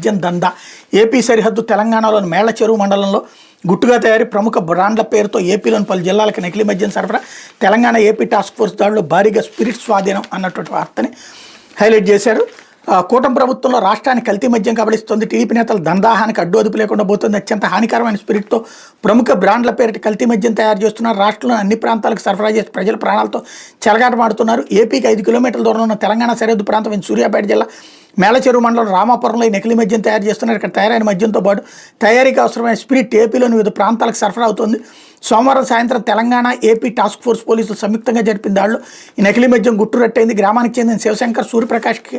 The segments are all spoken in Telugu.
మద్యం దందా. ఏపీ సరిహద్దు తెలంగాణలోని మేళ్ల చెరువు మండలంలో గుట్టుగా తయారీ ప్రముఖ బ్రాండ్ల పేరుతో ఏపీలోని పలు జిల్లాలకు నకిలీ మద్యం సరఫరా. తెలంగాణ ఏపీ టాస్క్ ఫోర్స్ దాడిలో భారీగా స్పిరిట్ స్వాధీనం అన్నటువంటి వార్తని హైలైట్ చేశారు. కూటమి ప్రభుత్వంలో రాష్ట్రానికి కల్తీ మద్యం కబళిస్తుంది. టీడీపీ నేతల దందాహానికి అడ్డు అదుపు లేకుండా పోతుంది. అత్యంత హానికరమైన స్పిరిట్తో ప్రముఖ బ్రాండ్ల పేరిట కల్తీ మద్యం తయారు చేస్తున్నారు. రాష్ట్రంలో అన్ని ప్రాంతాలకు సరఫరా చేసి ప్రజల ప్రాణాలతో చెలగాటమాడుతున్నారు. ఏపీకి 5 కిలోమీటర్ల దూరంలో ఉన్న తెలంగాణ సరిహద్దు ప్రాంతం సూర్యాపేట జిల్లా మేళ్ల చెరువు మండలం రామాపురంలో ఈ నకిలీ మద్యం తయారు చేస్తున్నారు. ఇక్కడ తయారైన మద్యంతో పాటు తయారీకి అవసరమైన స్పిరిట్ ఏపీలోని వివిధ ప్రాంతాలకు సరఫరా అవుతుంది. సోమవారం సాయంత్రం తెలంగాణ ఏపీ టాస్క్ ఫోర్స్ పోలీసులు సంయుక్తంగా జరిపిన దాడిలో ఈ నకిలీ మద్యం గుట్టురట్టయింది. గ్రామానికి చెందిన శివశంకర్ సూర్యప్రకాష్కి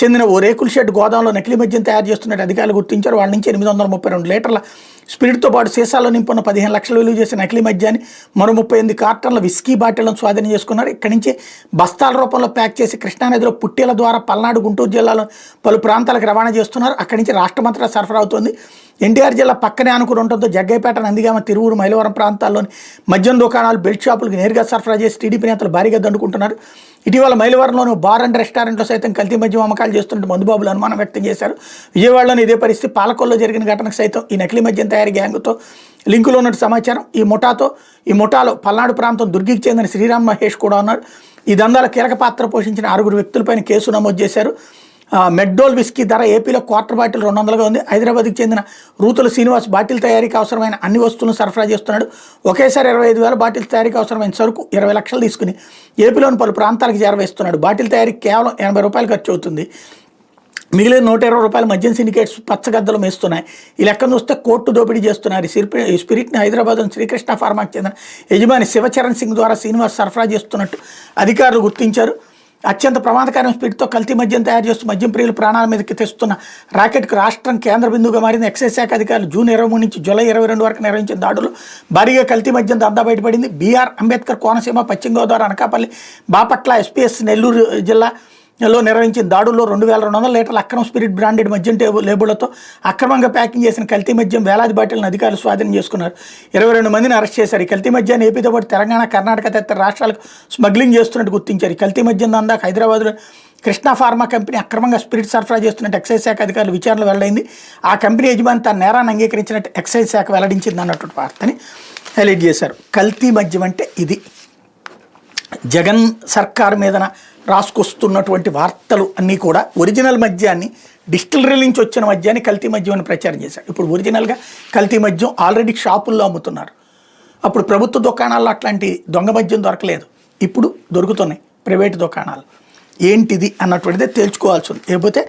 చెందిన ఓ రేకుల షెడ్ గోదాంలో నకిలీ మద్యం తయారు చేస్తున్నట్టు అధికారులు గుర్తించారు. వాళ్ళ నుంచి 832 లీటర్ల స్పిరిట్తో పాటు సీసాలో నింపున్న 15 లక్షలు విలువ చేసే నకిలీ మద్యాన్ని మరో 38 కార్టన్ల విస్కీ బాటిళ్లను స్వాధీనం చేసుకున్నారు. ఇక్కడి నుంచి బస్తాల రూపంలో ప్యాక్ చేసి కృష్ణానదిలో పుట్టేల ద్వారా పల్నాడు గుంటూరు జిల్లాలో పలు ప్రాంతాలకు రవాణా చేస్తున్నారు. అక్కడి నుంచి రాష్ట్రమంతటా సరఫరా అవుతుంది. ఎన్టీఆర్ జిల్లా పక్కనే ఆనుకుని ఉండటంతో జగ్గైపేట, నందిగామ, తిరువురు, మైలవరం ప్రాంతాల్లోని మద్యం దుకాణాలు, బెల్ట్ షాపులకు నేరుగా సరఫరా చేసి టీడీపీ నేతలు భారీగా దండుకుంటున్నారు. ఇటీవల మైలవరంలోని బార్ అండ్ రెస్టారెంట్లో సైతం కల్తీ మద్యం అమ్మకాలు చేస్తున్నట్టు మందుబాబులు అనుమానం వ్యక్తం చేశారు. విజయవాడలోని ఇదే పరిస్థితి. పాలకొల్లో జరిగిన ఘటనకు సైతం ఈ నకిలీ మద్యం తయారీ గ్యాంగ్తో లింకులో ఉన్నట్టు సమాచారం. ఈ ముఠాలో పల్నాడు ప్రాంతం దుర్గికి చెందిన శ్రీరామ్ మహేష్ కూడా ఉన్నారు. ఈ దందాలో కీలక పాత్ర పోషించిన 6 వ్యక్తులపైన కేసు నమోదు చేశారు. మెక్డోల్ విస్కీ ధర ఏపీలో క్వార్టర్ బాటిల్ 200గా ఉంది. హైదరాబాద్కి చెందిన రూతుల శ్రీనివాస్ బాటిల్ తయారీకి అవసరమైన అన్ని వస్తువులను సరఫరా చేస్తున్నాడు. ఒకేసారి 25,000 బాటిల్ తయారీకి అవసరమైన సరుకు 20 లక్షలు తీసుకుని ఏపీలోని పలు ప్రాంతాలకు చేరవేస్తున్నాడు. బాటిల్ తయారీకి కేవలం 80 రూపాయలు ఖర్చు అవుతుంది. మిగిలిన 120 రూపాయలు మద్యం సిండికేట్స్ పచ్చగద్దలు మేస్తున్నాయి. ఈ లెక్కను చూస్తే కోర్టు దోపిడీ చేస్తున్నారు. ఈ స్పిరిట్ని హైదరాబాద్లోని శ్రీకృష్ణ ఫార్మాకి చెందిన యజమాని శివచరణ్ సింగ్ ద్వారా శ్రీనివాస్ సరఫరా చేస్తున్నట్టు అధికారులు గుర్తించారు. అత్యంత ప్రమాదకరమైన స్పిరిట్తో కల్తీ మద్యం తయారు చేస్తూ మద్యం ప్రియులు ప్రాణాల మీదకి తెస్తున్న రాకెట్కు రాష్ట్రం కేంద్ర బిందువుగా మారింది. ఎక్సైజ్ శాఖ అధికారులు జూన్ 23 నుంచి జూలై 22 వరకు నిర్వహించిన దాడులు భారీగా కల్తీ మద్యం దందా బయటపడింది. బీఆర్ అంబేద్కర్, కోనసీమ, పశ్చిమ గోదావరి, అనకాపల్లి, బాపట్ల, ఎస్పీఎస్ నెల్లూరు జిల్లాలో నిర్వహించిన దాడుల్లో 2200 లీటర్ల అక్రమ స్పిరిట్ బ్రాండెడ్ మద్యం లేబుళ్లతో అక్రమంగా ప్యాకింగ్ చేసిన కల్తీ మద్యం వేలాది బాటిల్ను అధికారులు స్వాధీనం చేసుకున్నారు. 22 మందిని అరెస్ట్ చేశారు. ఈ కల్తీ మద్యాన్ని ఏపీతో పాటు తెలంగాణ, కర్ణాటక తదితర రాష్ట్రాలకు స్మగ్లింగ్ చేస్తున్నట్టు గుర్తించారు. ఈ కల్తీ మద్యం దందాకు హైదరాబాద్లో కృష్ణ ఫార్మా కంపెనీ అక్రమంగా స్పిరిట్ సరఫరా చేస్తున్నట్టు ఎక్సైజ్ శాఖ అధికారులు విచారణలో వెల్లడైంది. ఆ కంపెనీ యజమాని తన నేరాన్ని అంగీకరించినట్టు ఎక్సైజ్ శాఖ వెల్లడించింది అన్నటువంటి వార్తని హైలైట్ చేశారు. కల్తీ మద్యం అంటే ఇది. జగన్ సర్కార్ మీదన రాసుకొస్తున్నటువంటి వార్తలు అన్నీ కూడా ఒరిజినల్ మద్యాన్ని, డిస్టిలరీ నుంచి వచ్చిన మద్యాన్ని కల్తీ మద్యం అని ప్రచారం చేశారు. ఇప్పుడు ఒరిజినల్గా కల్తీ మద్యం ఆల్రెడీ షాపుల్లో అమ్ముతున్నారు. అప్పుడు ప్రభుత్వ దుకాణాల్లో అట్లాంటి దొంగ మద్యం దొరకలేదు. ఇప్పుడు దొరుకుతున్నాయి ప్రైవేటు దుకాణాలు. ఏంటిది అన్నటువంటిదే తేల్చుకోవాల్సి ఉంది. లేకపోతే